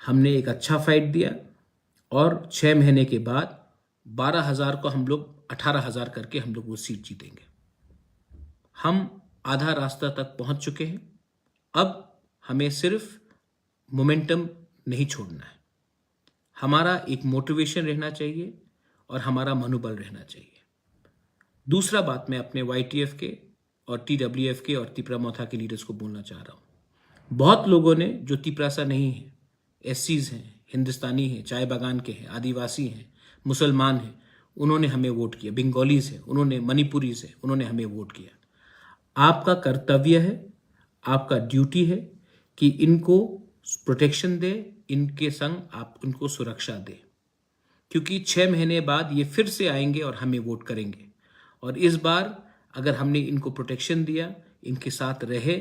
हमने एक अच्छा फाइट दिया और 6 महीने के बाद 12,000 को हम लोग 18,000 करके हम लोग वो सीट जीतेंगे। हम आधा रास्ता तक पहुंच चुके हैं। अब हमें सिर्फ मोमेंटम नहीं छोड़ना है। हमारा एक मोटिवेशन रहना चाहिए और हमारा मनोबल रहना चाहिए। दूसरा बात मैं अपने YTF के और TWF के और तिपरा मोथा के लीडर्स को बोलना चाह रहा हूँ। बहुत लोगों ने जो तिपरासा नहीं है, SCs हैं, हिंदुस्तानी हैं, चाय बागान के हैं, आदिवासी हैं, मुसलमान हैं, उन्होंने हमें वोट किया। बंगालीज हैं, उन्होंने, मणिपुरीज हैं, उन्होंने हमें वोट किया। आपका कर्तव्य है, आपका ड्यूटी है कि इनको प्रोटेक्शन दे, इनके संग आप उनको सुरक्षा दे, क्योंकि 6 महीने बाद ये फिर से आएंगे और हमें वोट करेंगे। और इस बार अगर हमने इनको प्रोटेक्शन दिया, इनके साथ रहे,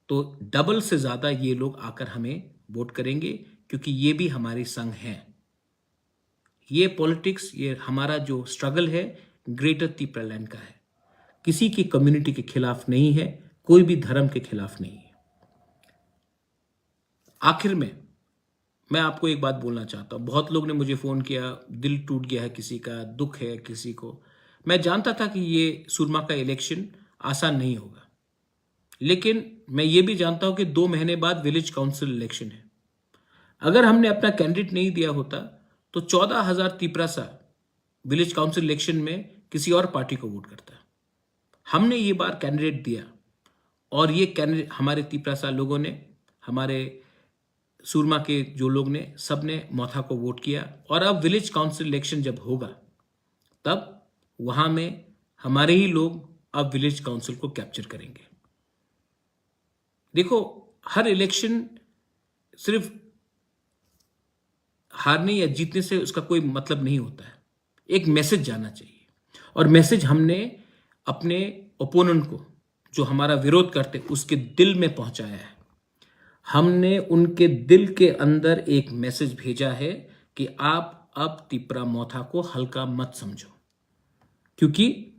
तो डबल से ज़्यादा ये लोग आकर हमें वोट करेंगे, क्योंकि ये भी हमारे संग हैं। ये पॉलिटिक्स, ये हमारा जो स्ट्रगल है ग्रेटर तिपरालैंड का है, किसी की कम्युनिटी के खिलाफ नहीं है, कोई भी धर्म के खिलाफ नहीं है। आखिर में मैं आपको एक बात बोलना चाहता हूँ। बहुत लोग ने मुझे फ़ोन किया, दिल टूट गया है किसी का, दुख है किसी को। मैं जानता था कि ये सुरमा का इलेक्शन आसान नहीं होगा, लेकिन मैं ये भी जानता हूँ कि 2 महीने बाद विलेज काउंसिल इलेक्शन है। अगर हमने अपना कैंडिडेट नहीं दिया होता तो 14,000 तिपरासा विलेज काउंसिल इलेक्शन में किसी और पार्टी को वोट करता। हमने ये बार कैंडिडेट दिया और ये कैंडिडेट हमारे तिपरासा लोगों ने, हमारे सुरमा के जो लोग ने, सब ने मोथा को वोट किया। और अब विलेज काउंसिल इलेक्शन जब होगा तब वहां में हमारे ही लोग अब विलेज काउंसिल को कैप्चर करेंगे। देखो, हर इलेक्शन सिर्फ हारने या जीतने से उसका कोई मतलब नहीं होता है। एक मैसेज जाना चाहिए, और मैसेज हमने अपने ओपोनेंट को, जो हमारा विरोध करते, उसके दिल में पहुंचाया है। हमने उनके दिल के अंदर एक मैसेज भेजा है कि आप अब तिपरा मोथा को हल्का मत समझो, क्योंकि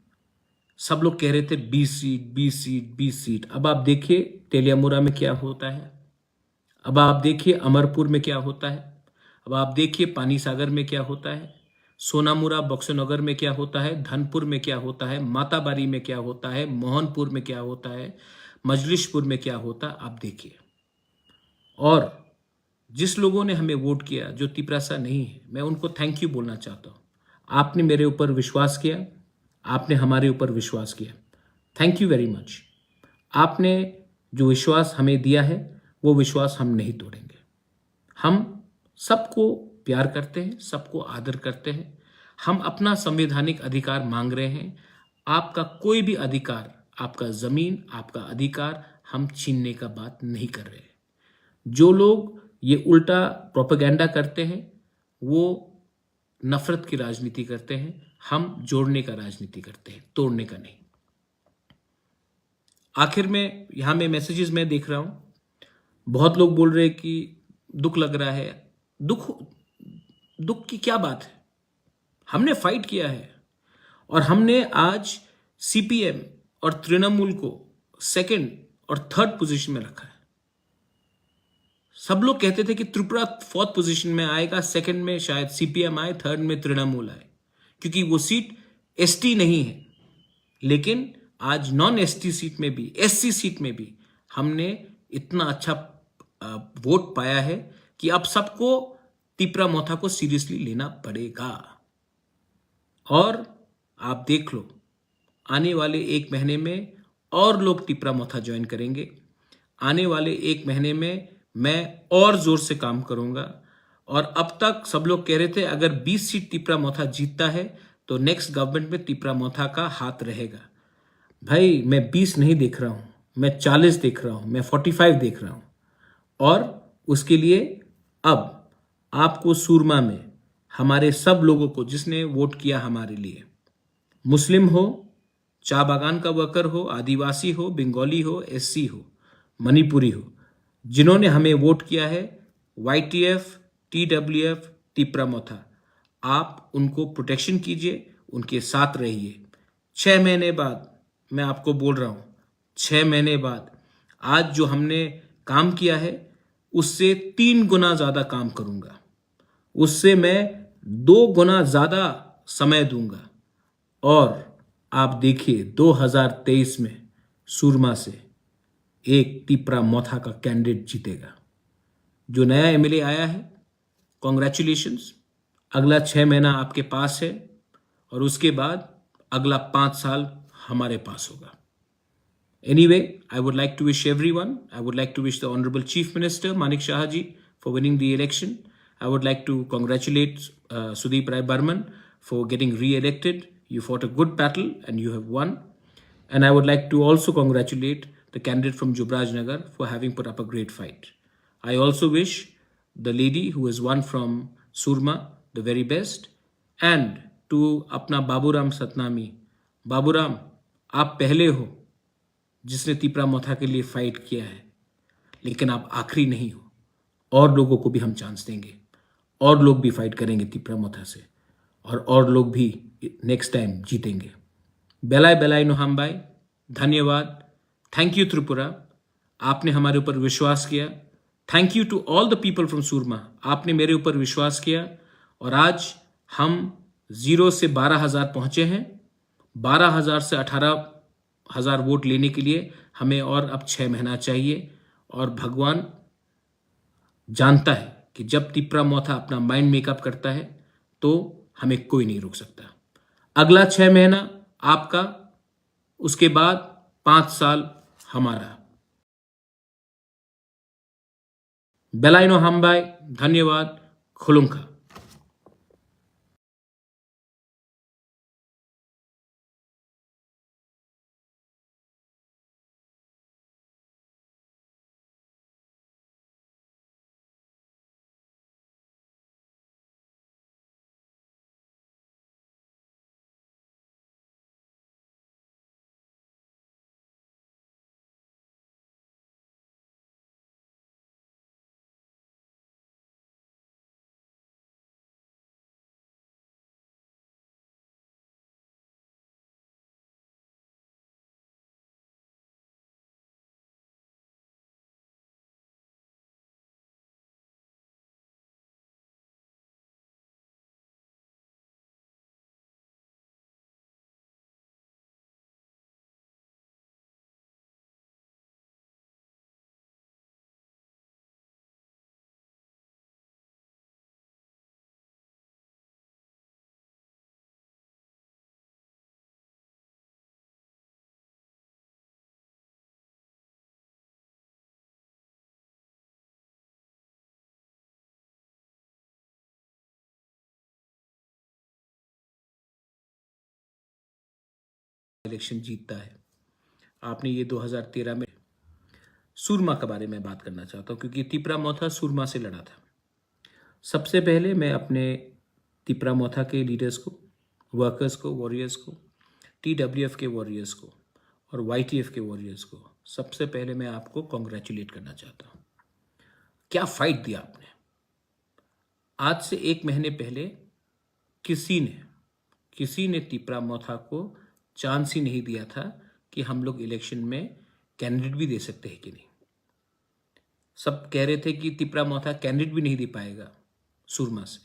सब लोग कह रहे थे 20 सीट 20 सीट 20 सीट। अब आप देखिए तेलियामुरा में क्या होता है, अब आप देखिए अमरपुर में क्या होता है, अब आप देखिए पानी सागर में क्या होता है, सोनामुरा बक्सनगर में क्या होता है, धनपुर में क्या होता है, माताबारी में क्या होता है, मोहनपुर में क्या होता है, मजलिशपुर में क्या होता है, आप देखिए। और जिस लोगों ने हमें वोट किया, जो तिपरासा नहीं है, मैं उनको थैंक यू बोलना चाहता हूँ। आपने मेरे ऊपर विश्वास किया, आपने हमारे ऊपर विश्वास किया, थैंक यू वेरी मच। आपने जो विश्वास हमें दिया है वो विश्वास हम नहीं तोड़ेंगे। हम सबको प्यार करते हैं, सबको आदर करते हैं। हम अपना संवैधानिक अधिकार मांग रहे हैं। आपका कोई भी अधिकार, आपका जमीन, आपका अधिकार हम छीनने का बात नहीं कर रहे हैं। जो लोग ये उल्टा प्रोपेगेंडा करते हैं वो नफरत की राजनीति करते हैं। हम जोड़ने का राजनीति करते हैं, तोड़ने का नहीं। आखिर में यहां में मैसेजेस मैं देख रहा हूं, बहुत लोग बोल रहे हैं कि दुख लग रहा है। दुख की क्या बात है? हमने फाइट किया है और हमने आज CPM और तृणमूल को 2nd और 3rd पोजीशन में रखा है। सब लोग कहते थे कि त्रिपुरा 4th पोजीशन में आएगा, 2nd में शायद CPM आए, 3rd में तृणमूल आए, क्योंकि वो सीट ST नहीं है। लेकिन आज नॉन ST सीट में भी, SC सीट में भी हमने इतना अच्छा वोट पाया है कि अब सबको तिपरा मोथा को सीरियसली लेना पड़ेगा। और आप देख लो, आने वाले 1 महीने में और लोग तिपरा मोथा ज्वाइन करेंगे। आने वाले 1 महीने में मैं और जोर से काम करूंगा। और अब तक सब लोग कह रहे थे अगर 20 सीट तिपरा मोथा जीतता है तो नेक्स्ट गवर्नमेंट में तिपरा मोथा का हाथ रहेगा। भाई, मैं 20 नहीं देख रहा हूं, मैं 40 देख रहा हूं, मैं 45 देख रहा हूं। और उसके लिए अब आपको सुरमा में हमारे सब लोगों को, जिसने वोट किया हमारे लिए, मुस्लिम हो, चा बागान का वर्कर हो, आदिवासी हो, बंगाली हो, SC हो, मणिपुरी हो, जिन्होंने हमें वोट किया है, YTF, TWF, तिपरा मोथा, आप उनको प्रोटेक्शन कीजिए, उनके साथ रहिए। 6 महीने बाद मैं आपको बोल रहा हूं, 6 महीने बाद आज जो हमने काम किया है, उससे 3 गुना ज्यादा काम करूंगा, उससे मैं 2 गुना ज्यादा समय दूंगा। और आप देखिए 2023 में सूरमा से एक तिपरा मोथा का कैंडिडेट जीतेगा। जो नया एमएलए आया है, कॉन्ग्रेचुलेशंस। अगला 6 महीना आपके पास है और उसके बाद अगला 5 साल हमारे पास होगा। Anyway, I would like to wish everyone, I would like to wish the Honorable Chief Minister Manik Shahaji for winning the election. I would like to congratulate Sudeep Rai Burman for getting re-elected. You fought a good battle and you have won. And I would like to also congratulate the candidate from Jubraj Nagar for having put up a great fight. I also wish the lady who has won from Surma the very best. And to अपना बाबूराम सतनामी, बाबूराम आप पहले हो जिसने तिपरा मोथा के लिए fight किया है, लेकिन आप आखिरी नहीं हो। और लोगों को भी हम चांस देंगे, और लोग भी फाइट करेंगे तिपरा मोथा से, और लोग भी नेक्स्ट टाइम जीतेंगे। बेलाय बेलाय नोहाम्बाई, धन्यवाद। थैंक यू त्रिपुरा, आपने हमारे ऊपर विश्वास किया। Thank you to all the people from Surma, आपने मेरे ऊपर विश्वास किया और आज हम 0 से 12,000 पहुंचे हैं। 12,000 से 18,000 वोट लेने के लिए हमें और अब 6 महीना चाहिए। और भगवान जानता है कि जब तिपरा मोथा अपना माइंड मेकअप करता है तो हमें कोई नहीं रोक सकता। अगला 6 महीना आपका, उसके बाद 5 साल हमारा। बेलाइनो हम्बाई, धन्यवाद। खुलुंखा। इलेक्शन जीतता है। आपने ये 2013 में सूरमा के बारे में बात करना चाहता हूं, क्योंकि तिपरा मोथा सूरमा से लड़ा था। सबसे पहले मैं अपने तिपरा मोथा के लीडर्स को, वर्कर्स को, वॉरियर्स को, TWF के वॉरियर्स को और YTF के वॉरियर्स को, सबसे पहले मैं आपको कॉन्ग्रेचुलेट करना चाहता हूं। क्या फाइट दिया आपने। आज से 1 महीने पहले किसी ने तिपरा मोथा को चांस ही नहीं दिया था कि हम लोग इलेक्शन में कैंडिडेट भी दे सकते हैं कि नहीं। सब कह रहे थे कि तिपरा मोथा कैंडिडेट भी नहीं दे पाएगा सूरमा से,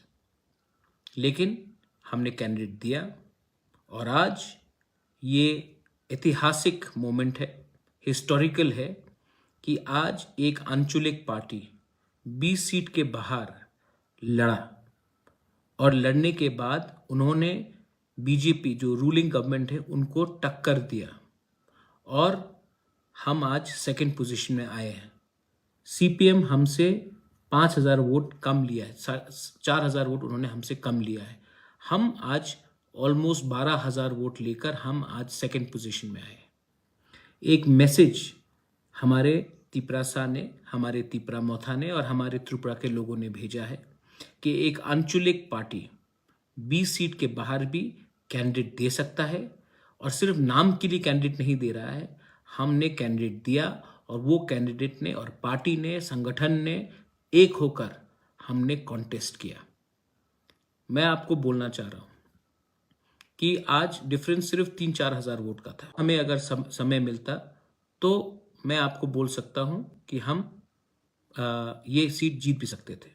लेकिन हमने कैंडिडेट दिया। और आज ये ऐतिहासिक मोमेंट है, हिस्टोरिकल है कि आज एक अनचुलिक पार्टी 20 सीट के बाहर लड़ा और लड़ने के बाद उन्होंने बीजेपी जो रूलिंग गवर्नमेंट है उनको टक्कर दिया और हम आज सेकंड पोजीशन में आए हैं। CPM हमसे 5,000 वोट कम लिया है, 4,000 वोट उन्होंने हमसे कम लिया है। हम आज ऑलमोस्ट 12,000 वोट लेकर हम आज सेकंड पोजीशन में आए। एक मैसेज हमारे तिपरासा ने, हमारे तिपरा मोथा ने और हमारे त्रिपुरा के लोगों ने भेजा है कि एक अनचुलिक पार्टी 20 सीट के बाहर भी कैंडिडेट दे सकता है, और सिर्फ नाम के लिए कैंडिडेट नहीं दे रहा है। हमने कैंडिडेट दिया और वो कैंडिडेट ने और पार्टी ने, संगठन ने एक होकर हमने कॉन्टेस्ट किया। मैं आपको बोलना चाह रहा हूं कि आज डिफरेंस सिर्फ 3-4 हज़ार वोट का था। हमें अगर समय मिलता तो मैं आपको बोल सकता हूं कि हम ये सीट जीत भी सकते थे।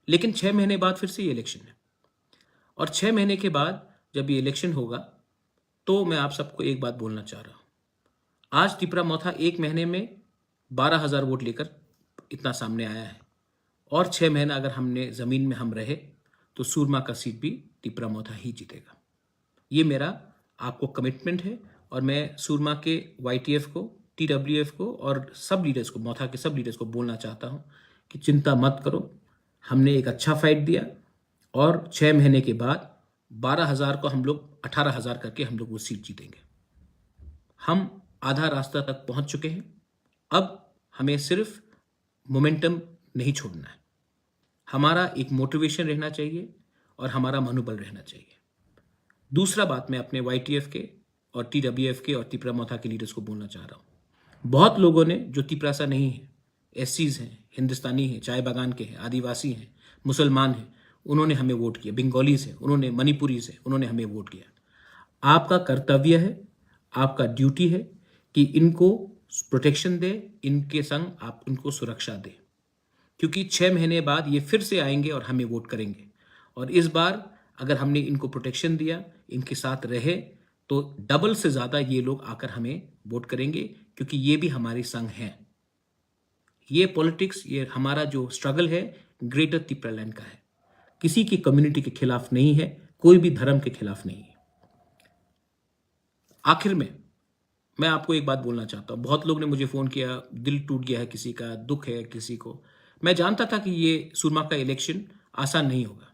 लेकिन 6 महीने बाद फिर से ये इलेक्शन है, और 6 महीने के बाद जब ये इलेक्शन होगा तो मैं आप सबको एक बात बोलना चाह रहा हूँ। आज तिपरा मोथा 1 महीने में 12,000 वोट लेकर इतना सामने आया है, और 6 महीना अगर हमने ज़मीन में हम रहे तो सूरमा का सीट भी तिपरा मोथा ही जीतेगा। ये मेरा आपको कमिटमेंट है, और मैं सूरमा के YTF को, TWF को और सब लीडर्स को, मोथा के सब लीडर्स को बोलना चाहता हूँ कि चिंता मत करो, हमने एक अच्छा फाइट दिया, और 6 महीने के बाद 12,000 को हम लोग 18,000 करके हम लोग वो सीट जीतेंगे। हम आधा रास्ता तक पहुंच चुके हैं, अब हमें सिर्फ मोमेंटम नहीं छोड़ना है। हमारा एक मोटिवेशन रहना चाहिए और हमारा मनोबल रहना चाहिए। दूसरा बात मैं अपने YTF के और TWF के और तिपरा मोथा के लीडर्स को बोलना चाह रहा हूँ। बहुत लोगों ने जो तिपरासा नहीं है, SCs हैं, हिंदुस्तानी हैं, चाय बागान के हैं, आदिवासी हैं, मुसलमान हैं, उन्होंने हमें वोट किया, बंगालीज हैं, उन्होंने, मणिपुरीज हैं, उन्होंने हमें वोट किया। आपका कर्तव्य है, आपका ड्यूटी है कि इनको प्रोटेक्शन दे, इनके संग आप इनको सुरक्षा दे, क्योंकि 6 महीने बाद ये फिर से आएंगे और हमें वोट करेंगे। और इस बार अगर हमने इनको प्रोटेक्शन दिया, इनके साथ रहे, तो डबल से ज़्यादा ये लोग आकर हमें वोट करेंगे, क्योंकि ये भी हमारे संग हैं। ये पॉलिटिक्स, ये हमारा जो स्ट्रगल है ग्रेटर तिपरालैंड का है, किसी की कम्युनिटी के खिलाफ नहीं है, कोई भी धर्म के खिलाफ नहीं है। आखिर में मैं आपको एक बात बोलना चाहता हूँ। बहुत लोग ने मुझे फ़ोन किया, दिल टूट गया है किसी का, दुख है किसी को। मैं जानता था कि ये सूरमा का इलेक्शन आसान नहीं होगा,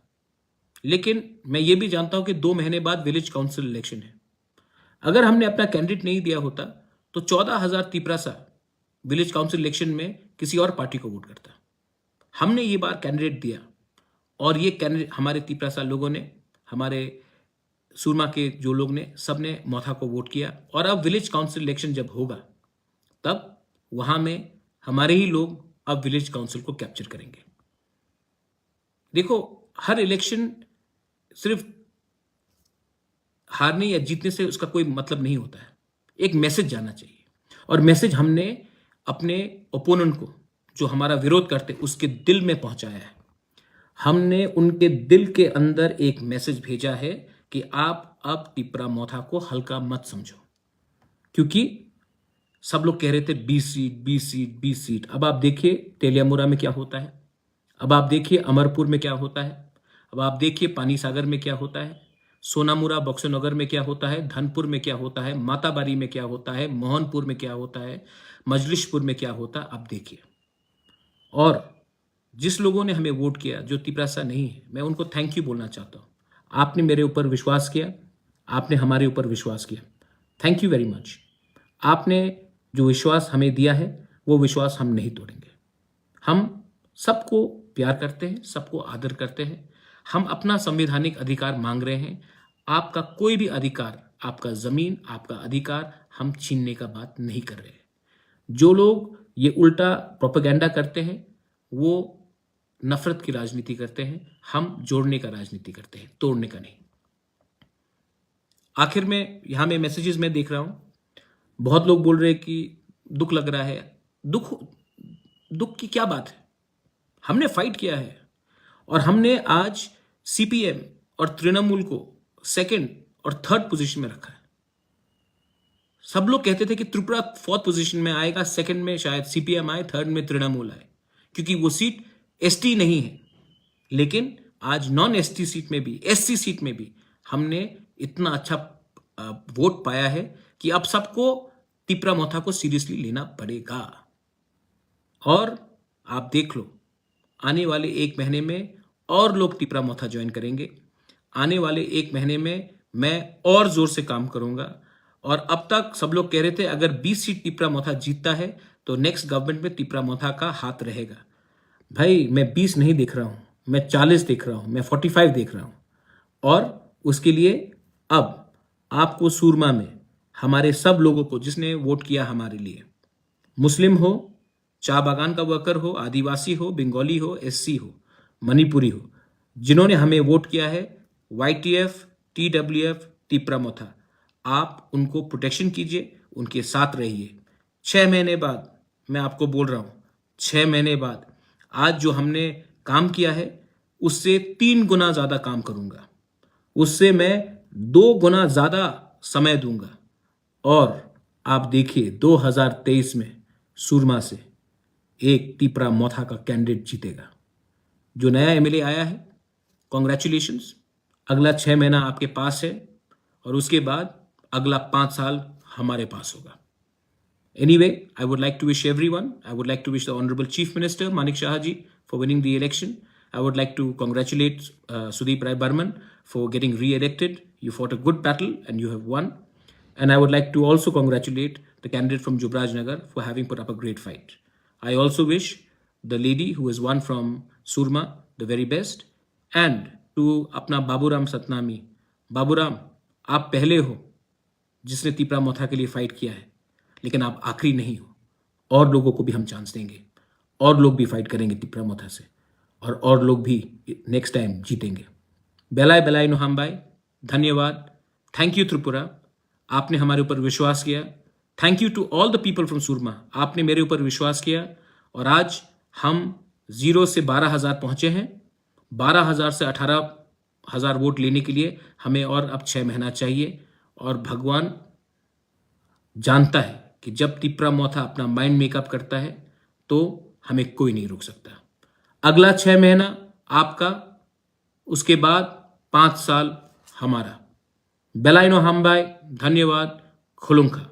लेकिन मैं ये भी जानता हूँ कि 2 महीने बाद विलेज काउंसिल इलेक्शन है। अगर हमने अपना कैंडिडेट नहीं दिया होता तो 14,000 तिपरासा विलेज काउंसिल इलेक्शन में किसी और पार्टी को वोट करता। हमने ये बार कैंडिडेट दिया, और ये कैंडिडेट हमारे तिपरासा लोगों ने, हमारे सूरमा के जो लोग ने, सब ने मोथा को वोट किया। और अब विलेज काउंसिल इलेक्शन जब होगा तब वहां में हमारे ही लोग अब विलेज काउंसिल को कैप्चर करेंगे। देखो, हर इलेक्शन सिर्फ हारने या जीतने से उसका कोई मतलब नहीं होता है। एक मैसेज जाना चाहिए, और मैसेज हमने अपने ओपोनेंट को, जो हमारा विरोध करते, उसके दिल में पहुंचाया है। हमने उनके दिल के अंदर एक मैसेज भेजा है कि आप अब तिपरा मोथा को हल्का मत समझो, क्योंकि सब लोग कह रहे थे 20 सीट 20 सीट 20 सीट। अब आप देखिए तेलियामुरा में क्या होता है, अब आप देखिए अमरपुर में क्या होता है, अब आप देखिए पानी सागर में क्या होता है, सोनामुरा बक्सनगर में क्या होता है, धनपुर में क्या होता है, माताबारी में क्या होता है, मोहनपुर में क्या होता है, मजलिशपुर में क्या होता है, आप देखिए। और जिस लोगों ने हमें वोट किया, जो तिपरासा नहीं है, मैं उनको थैंक यू बोलना चाहता हूँ। आपने मेरे ऊपर विश्वास किया, आपने हमारे ऊपर विश्वास किया, थैंक यू वेरी मच। आपने जो विश्वास हमें दिया है वो विश्वास हम नहीं तोड़ेंगे। हम सबको प्यार करते हैं, सबको आदर करते हैं। हम अपना संवैधानिक अधिकार मांग रहे हैं। आपका कोई भी अधिकार, आपका ज़मीन, आपका अधिकार हम छीनने का बात नहीं कर रहे हैं। जो लोग ये उल्टा प्रोपेगेंडा करते हैं वो नफरत की राजनीति करते हैं, हम जोड़ने का राजनीति करते हैं, तोड़ने का नहीं। आखिर में यहाँ में मैसेजेस मैं देख रहा हूँ, बहुत लोग बोल रहे हैं कि दुख लग रहा है। दुख की क्या बात है, हमने फाइट किया है, और हमने आज CPM और तृणमूल को सेकंड और थर्ड पोजीशन में रखा है। सब लोग कहते थे कि त्रिपुरा 4th पोजीशन में आएगा, सेकंड में शायद CPM आए, थर्ड में तृणमूल आए, क्योंकि वो सीट ST नहीं है। लेकिन आज नॉन ST सीट में भी, SC सीट में भी हमने इतना अच्छा वोट पाया है कि अब सबको तिपरा मोथा को सीरियसली लेना पड़ेगा। और आप देख लो, आने वाले 1 महीने में और लोग तिपरा मोथा ज्वाइन करेंगे। आने वाले 1 महीने में मैं और जोर से काम करूंगा। और अब तक सब लोग कह रहे थे अगर 20 सीट तिपरा मोथा जीतता है तो नेक्स्ट गवर्नमेंट में तिपरा मोथा का हाथ रहेगा। भाई, मैं 20 नहीं देख रहा हूं, मैं 40 देख रहा हूं, मैं 45 देख रहा हूं। और उसके लिए अब आपको सूरमा में हमारे सब लोगों को, जिसने वोट किया हमारे लिए, मुस्लिम हो, चाय बागान का वर्कर हो, आदिवासी हो, बंगाली हो, SC हो, मणिपुरी हो, जिन्होंने हमें वोट किया है, YTF, TWF, तिपरा मोथा, आप उनको प्रोटेक्शन कीजिए, उनके साथ रहिए। 6 महीने बाद मैं आपको बोल रहा हूं, 6 महीने बाद आज जो हमने काम किया है उससे 3 गुना ज्यादा काम करूंगा, उससे मैं 2 गुना ज्यादा समय दूंगा। और आप देखिए 2023 में सूरमा से एक तीपरा मोथा का कैंडिडेट जीतेगा। जो नया एमएलए आया है, कॉन्ग्रेचुलेशंस। अगला 6 महीना आपके पास है और उसके बाद अगला 5 साल हमारे पास होगा। Anyway, I would like to wish everyone, I would like to wish the Honorable Chief Minister Manik Shah ji for winning the election. I would like to congratulate Sudeep Rai Burman for getting re-elected. You fought a good battle and you have won. And I would like to also congratulate the candidate from Jubraj Nagar for having put up a great fight. I also wish the lady who has won from Surma the very best. And to अपना बाबूराम सतनामी, बाबूराम आप पहले हो जिसने तीपरा मोथा के लिए fight किया है, लेकिन आप आखिरी नहीं हो। और लोगों को भी हम चांस देंगे, और लोग भी फाइट करेंगे तीपरा मोथा से, और लोग भी नेक्स्ट टाइम जीतेंगे। बेलाय बेलाय नोहाम्बाई, धन्यवाद। थैंक यू त्रिपुरा, आपने हमारे ऊपर विश्वास किया। Thank you to all the people from Surma, आपने मेरे ऊपर विश्वास किया और आज हम 0 से 12,000 पहुंचे हैं। 12,000 से 18,000 वोट लेने के लिए हमें और अब 6 महीना चाहिए। और भगवान जानता है कि जब तीपरा मोथा अपना माइंड मेकअप करता है तो हमें कोई नहीं रोक सकता। अगला 6 महीना आपका, उसके बाद 5 साल हमारा। बेलाइनो हम्बाई, धन्यवाद। खुलुंखा।